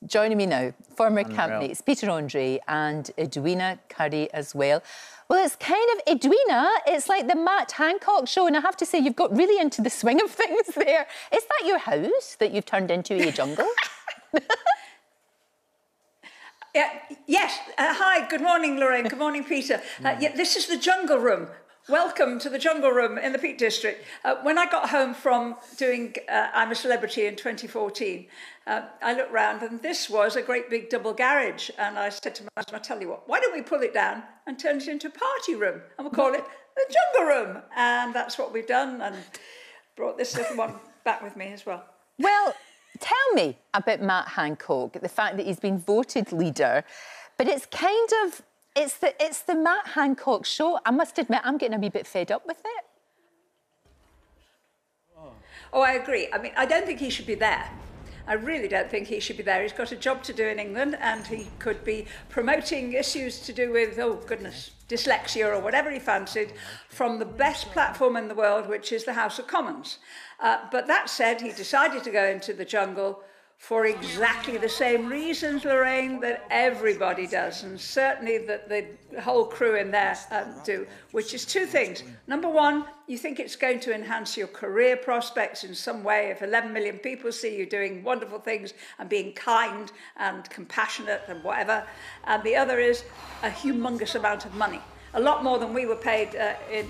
Joining me now, former Unreal. campmates Peter Andre and Edwina Curry as well. Well, it's kind of, Edwina, it's like the Matt Hancock show, and I have to say, you've got really into the swing of things there. Is that your house that you've turned into a jungle? Yes. Hi, good morning, Lorraine. Good morning, Peter. Yeah, this is the jungle room. Welcome to the jungle room in the Peak District. When I got home from doing I'm a Celebrity in 2014, I looked round and this was a great big double garage. And I said to my husband, I tell you what, why don't we pull it down and turn it into a party room? And we'll call it the jungle room. And that's what we've done, and brought this little one back with me as well. Well, tell me about Matt Hancock, the fact that he's been voted leader, but it's kind of, it's the Matt Hancock show. I must admit, I'm getting a wee bit fed up with it. Oh, I agree. I mean, I don't think he should be there. I really don't think he should be there. He's got a job to do in England, and he could be promoting issues to do with, oh goodness, dyslexia or whatever he fancied from the best platform in the world, which is the House of Commons. But that said, he decided to go into the jungle for exactly the same reasons, Lorraine, that everybody does, and certainly that the whole crew in there do, which is two things. Number one, you think it's going to enhance your career prospects in some way if 11 million people see you doing wonderful things and being kind and compassionate and whatever. And the other is a humongous amount of money, a lot more than we were paid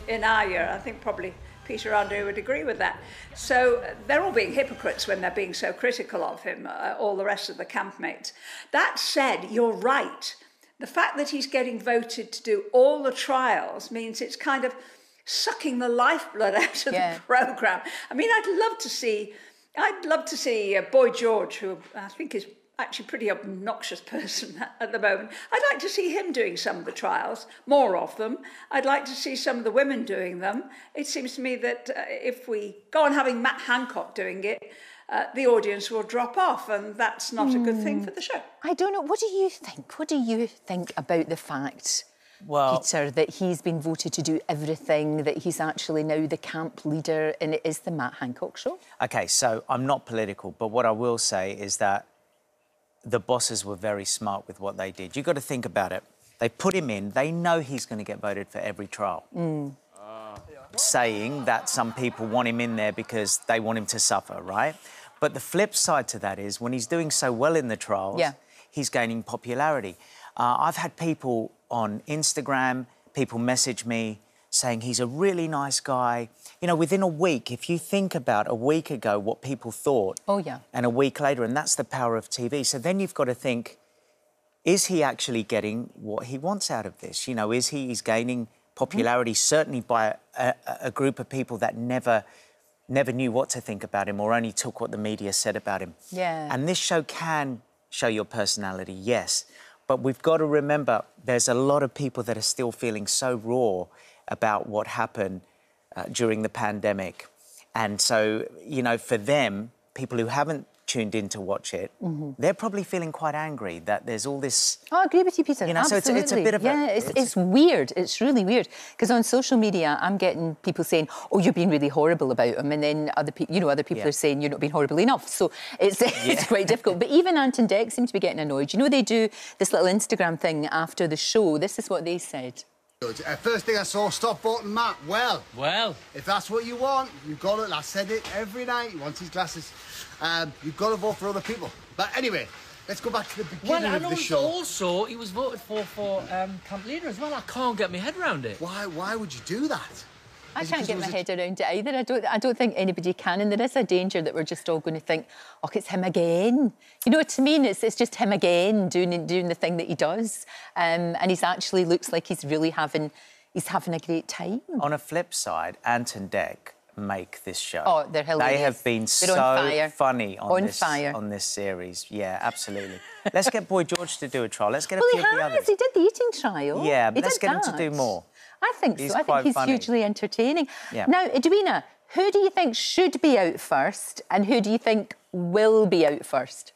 in our year. I think probably Peter Andre would agree with that. So they're all being hypocrites when they're being so critical of him, all the rest of the campmates. That said, you're right. The fact that he's getting voted to do all the trials means it's kind of sucking the lifeblood out of the programme. I mean, I'd love to see Boy George, who I think is actually a pretty obnoxious person at the moment. I'd like to see him doing some of the trials, more of them. I'd like to see some of the women doing them. It seems to me that if we go on having Matt Hancock doing it, the audience will drop off, and that's not a good thing for the show. I don't know. What do you think? What do you think about the fact, Peter, that he's been voted to do everything, that he's actually now the camp leader, and it is the Matt Hancock show? OK, so I'm not political, but what I will say is that the bosses were very smart with what they did. You've got to think about it. They put him in. They know he's going to get voted for every trial. Saying that some people want him in there because they want him to suffer, right? But the flip side to that is when he's doing so well in the trials, he's gaining popularity. I've had people on Instagram, people message me saying he's a really nice guy. You know, within a week, if you think about a week ago what people thought, and a week later, and that's the power of TV. So then you've got to think, is he actually getting what he wants out of this? You know, he's gaining popularity, certainly by a group of people that never knew what to think about him or only took what the media said about him. And this show can show your personality, yes. But we've got to remember there's a lot of people that are still feeling so raw about what happened during the pandemic. And so, you know, for them, people who haven't tuned in to watch it, they're probably feeling quite angry that there's all this... Oh, I agree with you, Peter. You know, absolutely. so it's a bit of a... It's weird. It's really weird. Because on social media, I'm getting people saying, oh, you're being really horrible about him. And then other people are saying you're not being horrible enough. So it's quite difficult. But even Ant and Dec seem to be getting annoyed. You know, they do this little Instagram thing after the show. This is what they said. First thing I saw, stop voting Matt. Well, if that's what you want, you've got to. I said it every night. He wants his glasses. You've got to vote for other people. But anyway, let's go back to the beginning of the show. Also, he was voted for camp leader as well. I can't get my head around it. Why would you do that? I can't get my head around it either. I don't think anybody can, and there is a danger that we're just all going to think, oh, it's him again. You know what I mean? It's just him again doing the thing that he does, and he's actually looks like he's really having a great time. On a flip side, Ant and Dec make this show. Oh, they're hilarious. They have been so funny on this series. Yeah, absolutely. Let's get Boy George to do a trial. Let's get a few of the others. He did the eating trial. Yeah, but let's get him to do more. I think so. I think he's hugely entertaining. Yeah. Now, Edwina, who do you think should be out first and who do you think will be out first?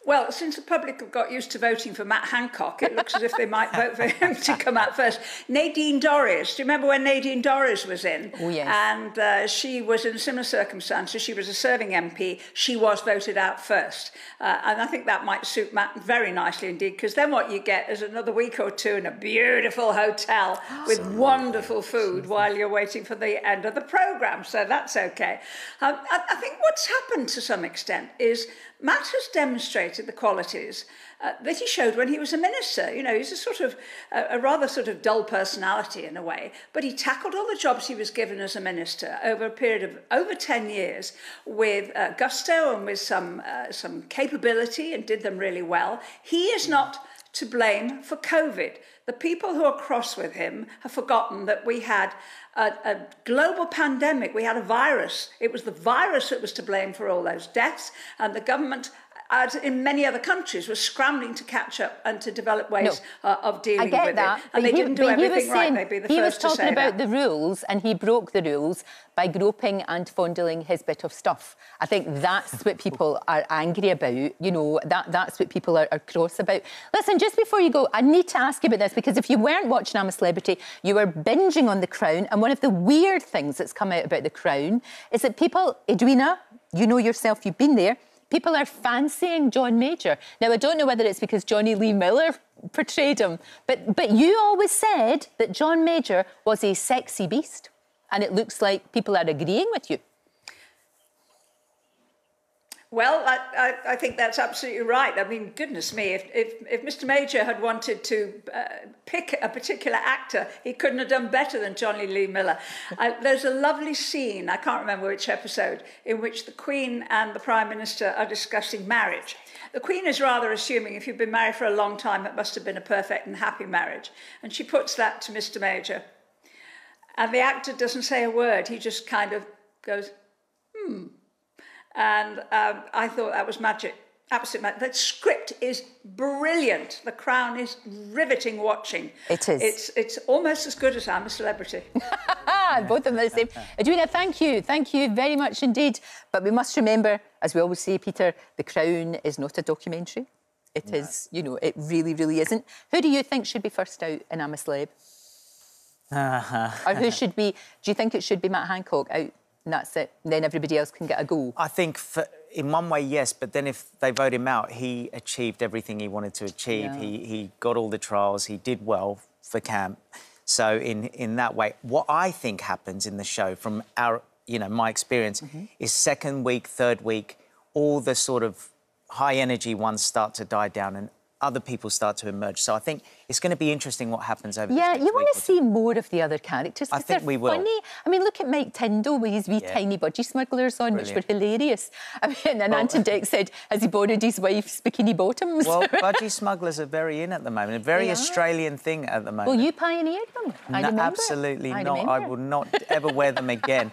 Well, since the public have got used to voting for Matt Hancock, it looks as if they might vote for him to come out first. Nadine Dorries, do you remember when Nadine Dorries was in? Oh, yes. And she was in similar circumstances. She was a serving MP. She was voted out first. And I think that might suit Matt very nicely indeed, because then what you get is another week or two in a beautiful hotel with wonderful food while you're waiting for the end of the programme. So that's OK. I think what's happened to some extent is Matt has demonstrated the qualities that he showed when he was a minister. You know, he's a sort of a rather sort of dull personality in a way, but he tackled all the jobs he was given as a minister over a period of over 10 years with gusto and with some capability, and did them really well. He is not to blame for COVID. The people who are cross with him have forgotten that we had a global pandemic. We had a virus. It was the virus that was to blame for all those deaths, and the government, as in many other countries, was scrambling to catch up and to develop ways of dealing with it. And they didn't do everything right. They'd be the first to say that. He was talking about the rules, and he broke the rules by groping and fondling his bit of stuff. I think that's what people are angry about. You know, that's what people are cross about. Listen, just before you go, I need to ask you about this, because if you weren't watching I'm a Celebrity, you were binging on The Crown, and one of the weird things that's come out about The Crown is that people, Edwina, you know yourself, you've been there, people are fancying John Major. Now, I don't know whether it's because Johnny Lee Miller portrayed him, but you always said that John Major was a sexy beast, and it looks like people are agreeing with you. Well, I think that's absolutely right. I mean, goodness me, if Mr. Major had wanted to pick a particular actor, he couldn't have done better than Johnny Lee Miller. There's a lovely scene, I can't remember which episode, in which the Queen and the Prime Minister are discussing marriage. The Queen is rather assuming if you've been married for a long time, it must have been a perfect and happy marriage. And she puts that to Mr. Major. And the actor doesn't say a word. He just kind of goes, And I thought that was magic, absolute magic. The script is brilliant. The Crown is riveting watching. It is. It's almost as good as I'm a Celebrity. Both of them are the same. Edwina, thank you very much indeed. But we must remember, as we always say, Peter, The Crown is not a documentary. It is, you know, it really, really isn't. Who do you think should be first out in I'm a Celeb? Or who should be, do you think it should be Matt Hancock out? And that's it. And then everybody else can get a go. I think in one way, yes, but then if they vote him out, he achieved everything he wanted to achieve. Yeah. He got all the trials. He did well for camp. So in that way, what I think happens in the show, from our, you know, my experience, is second week, third week, all the sort of high energy ones start to die down and other people start to emerge. So I think it's going to be interesting what happens over this next week. Yeah, you want to see more of the other characters. I think we will. Funny. I mean, look at Mike Tyndall with his wee tiny budgie smugglers on, which were hilarious. I mean, and Anton Deck said, has he borrowed his wife's bikini bottoms? Well, budgie smugglers are very in at the moment, a very Australian thing at the moment. Well, you pioneered them. I remember. Absolutely not. I will not ever wear them again.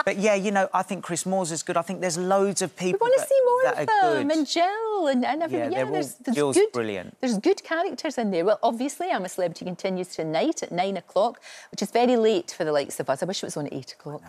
But yeah, you know, I think Chris Moore's is good. I think there's loads of people that are good. We want to see more of them, and Jill and everybody. Yeah, there's good. Brilliant. There's good characters in there. Well, obviously, I'm a Celebrity continues tonight at 9 o'clock, which is very late for the likes of us. I wish it was on at 8 o'clock.